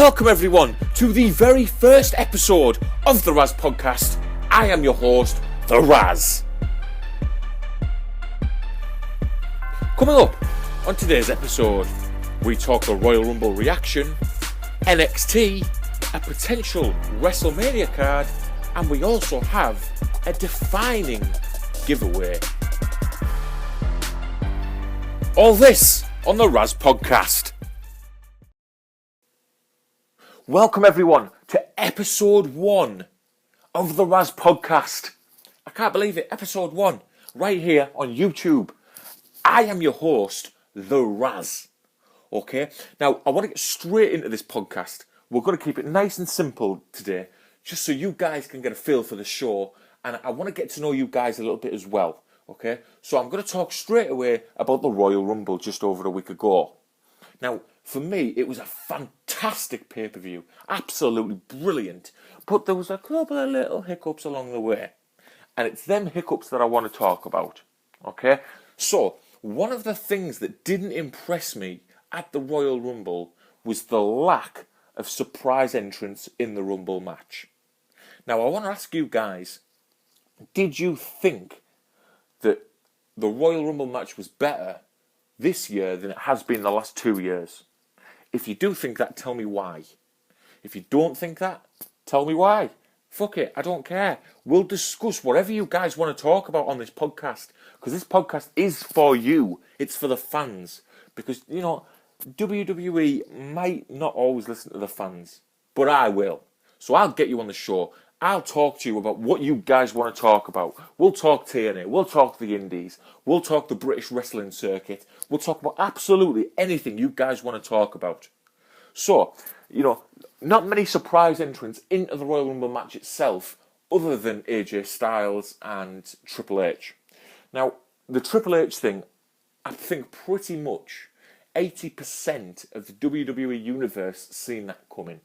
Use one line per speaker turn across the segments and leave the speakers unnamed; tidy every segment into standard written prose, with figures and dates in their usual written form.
Welcome everyone to the very first episode of the RAZ Podcast. I am your host, the RAZ. Coming up on today's episode, we talk a Royal Rumble reaction, NXT, a potential WrestleMania card, and we also have a defining giveaway. All this on the RAZ Podcast. Welcome everyone to episode 1 of the RAZ Podcast. I can't believe it, episode 1, right here on YouTube. I am your host, the RAZ. Okay, now I want to get straight into this podcast. We're going to keep it nice and simple today, just so you guys can get a feel for the show, and I want to get to know you guys a little bit as well. Okay, so I'm going to talk straight away about the Royal Rumble just over a week ago. Now, for me, it was a fantastic pay-per-view, absolutely brilliant, but there was a couple of little hiccups along the way, and it's them hiccups that I want to talk about. Okay, so one of the things that didn't impress me at the Royal Rumble was the lack of surprise entrance in the Rumble match. Now, I want to ask you guys, did you think that the Royal Rumble match was better this year than it has been the last 2 years? If you do think that, tell me why. If you don't think that, tell me why. Fuck it, I don't care. We'll discuss whatever you guys want to talk about on this podcast, because this podcast is for you. It's for the fans. Because, you know, WWE might not always listen to the fans, but I will. So I'll get you on the show. I'll talk to you about what you guys want to talk about. We'll talk TNA, we'll talk the Indies, we'll talk the British wrestling circuit, we'll talk about absolutely anything you guys want to talk about. So, you know, not many surprise entrants into the Royal Rumble match itself, other than AJ Styles and Triple H. Now, the Triple H thing, I think pretty much 80% of the WWE universe seen that coming.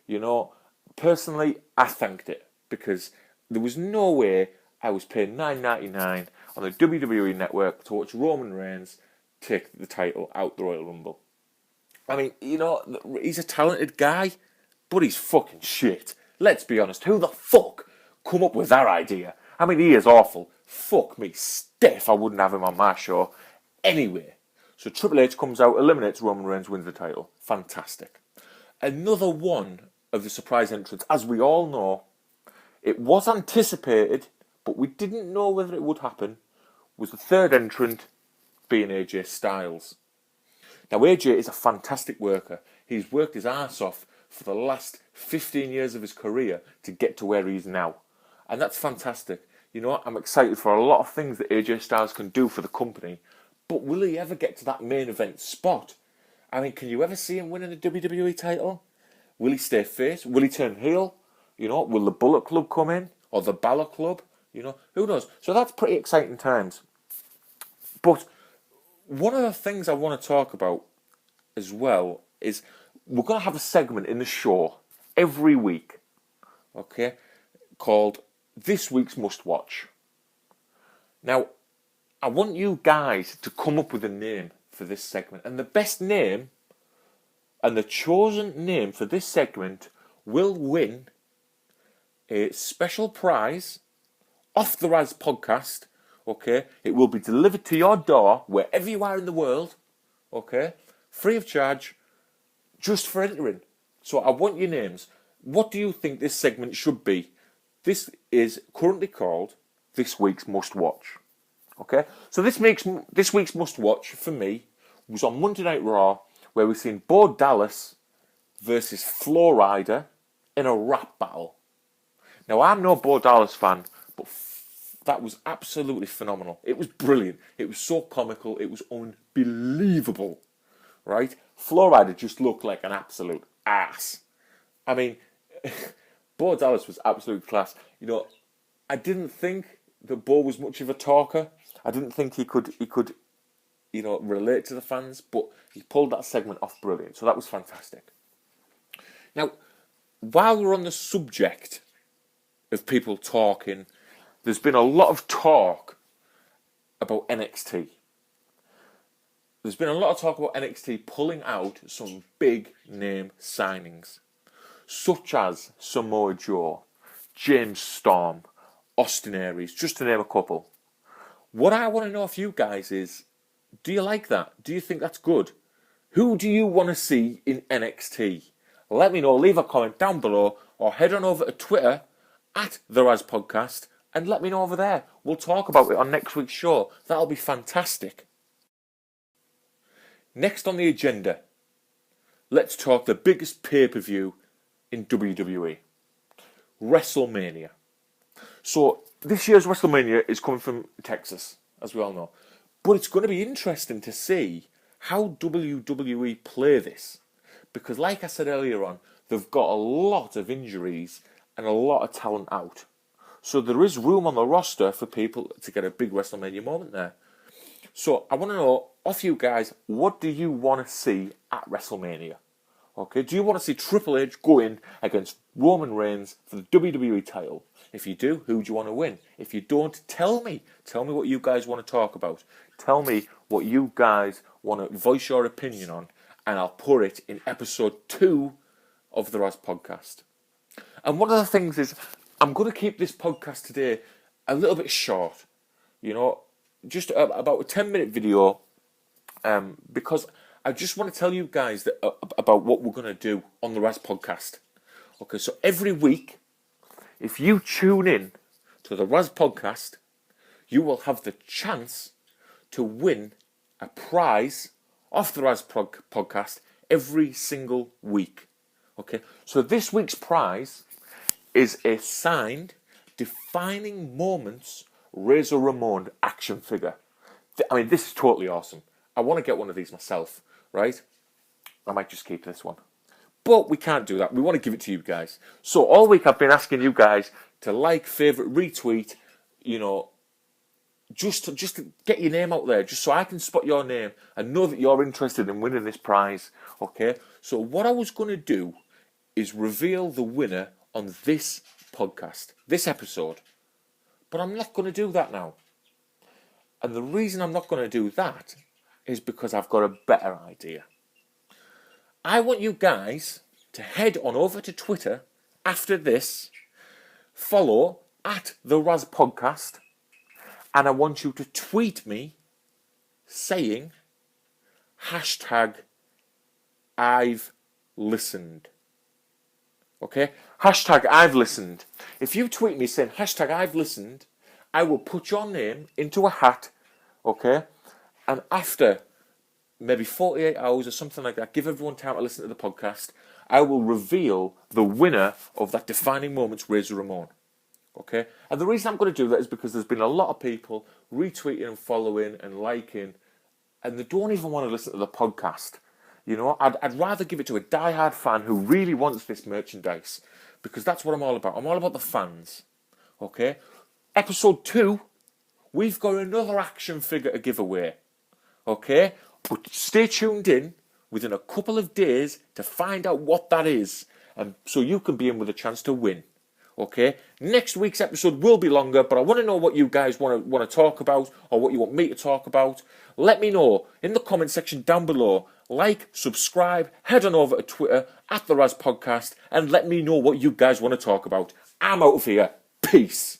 You know, personally, I thanked it, because there was no way I was paying $9.99 on the WWE network to watch Roman Reigns take the title out the Royal Rumble. I mean, you know, he's a talented guy, but he's fucking shit. Let's be honest, who the fuck come up with that idea? I mean, he is awful. Fuck me stiff, I wouldn't have him on my show. Anyway, so Triple H comes out, eliminates Roman Reigns, wins the title. Fantastic. Another one of the surprise entrants, as we all know, it was anticipated, but we didn't know whether it would happen, was the third entrant being AJ Styles. Now, AJ is a fantastic worker. He's worked his arse off for the last 15 years of his career to get to where he is now. And that's fantastic. You know, I'm excited for a lot of things that AJ Styles can do for the company, but will he ever get to that main event spot? I mean, can you ever see him winning a WWE title? Will he stay face? Will he turn heel? You know, will the Bullet Club come in? Or the Balor Club? You know, who knows? So that's pretty exciting times. But one of the things I want to talk about as well is we're going to have a segment in the show every week, okay, called This Week's Must Watch. Now, I want you guys to come up with a name for this segment. And the best name and the chosen name for this segment will win a special prize off the RAZ Podcast, okay? It will be delivered to your door, wherever you are in the world, okay? Free of charge, just for entering. So I want your names. What do you think this segment should be? This is currently called This Week's Must Watch, okay? So this week's Must Watch, for me, was on Monday Night Raw, where we've seen Bo Dallas versus Flo Rida in a rap battle. Now, I'm no Bo Dallas fan, but that was absolutely phenomenal. It was brilliant. It was so comical. It was unbelievable, right? Flo Rida just looked like an absolute ass. I mean, Bo Dallas was absolute class. You know, I didn't think that Bo was much of a talker. I didn't think he could, you know, relate to the fans, but he pulled that segment off brilliant. So that was fantastic. Now, while we're on the subject of people talking, there's been a lot of talk about NXT. there's been a lot of talk about NXT pulling out some big name signings, such as Samoa Joe, James Storm, Austin Aries, just to name a couple. What I want to know of you guys is, do you like that? Do you think that's good? Who do you want to see in NXT? Let me know, leave a comment down below, or head on over to Twitter at the RAZ Podcast and let me know over there. We'll talk about it on next week's show. That'll be fantastic. Next on the agenda, let's talk the biggest pay-per-view in WWE, WrestleMania. So this year's WrestleMania is coming from Texas, as we all know. But it's going to be interesting to see how WWE play this. Because like I said earlier on, they've got a lot of injuries and a lot of talent out. So there is room on the roster for people to get a big WrestleMania moment there. So I want to know, off you guys, what do you want to see at WrestleMania? Okay, do you want to see Triple H go in against Roman Reigns for the WWE title? If you do, who do you want to win? If you don't, tell me. Tell me what you guys want to talk about. Tell me what you guys want to voice your opinion on, and I'll put it in episode 2 of the RAZ Podcast. And one of the things is, I'm going to keep this podcast today a little bit short. You know, just about a 10-minute video, because I just want to tell you guys that, about what we're going to do on the RAZ Podcast. Okay, so every week, if you tune in to the RAZ Podcast, you will have the chance to win a prize off the RAZ Podcast every single week. Okay, so this week's prize is a signed Defining Moments Razor Ramon action figure. I mean, this is totally awesome. I want to get one of these myself, right? I might just keep this one. But we can't do that. We want to give it to you guys. So all week I've been asking you guys to like, favourite, retweet, you know, just to get your name out there, just so I can spot your name and know that you're interested in winning this prize, okay? So what I was going to do is reveal the winner on this podcast, this episode. But I'm not going to do that now. And the reason I'm not going to do that is because I've got a better idea. I want you guys to head on over to Twitter after this, follow at the RAZ Podcast, and I want you to tweet me saying hashtag I've listened. Okay? Hashtag I've listened. If you tweet me saying hashtag I've listened, I will put your name into a hat, okay? And after maybe 48 hours or something like that, give everyone time to listen to the podcast, I will reveal the winner of that Defining Moments Razor Ramon. Okay? And the reason I'm going to do that is because there's been a lot of people retweeting and following and liking, and they don't even want to listen to the podcast. You know, I'd rather give it to a diehard fan who really wants this merchandise, because that's what I'm all about. I'm all about the fans. Okay? Episode 2, we've got another action figure to give away. Okay? But stay tuned in within a couple of days to find out what that is, and so you can be in with a chance to win. Okay? Next week's episode will be longer, but I want to know what you guys want to talk about, or what you want me to talk about. Let me know in the comment section down below. Like, subscribe, head on over to Twitter at the RAZ Podcast, and let me know what you guys want to talk about. I'm out of here. Peace.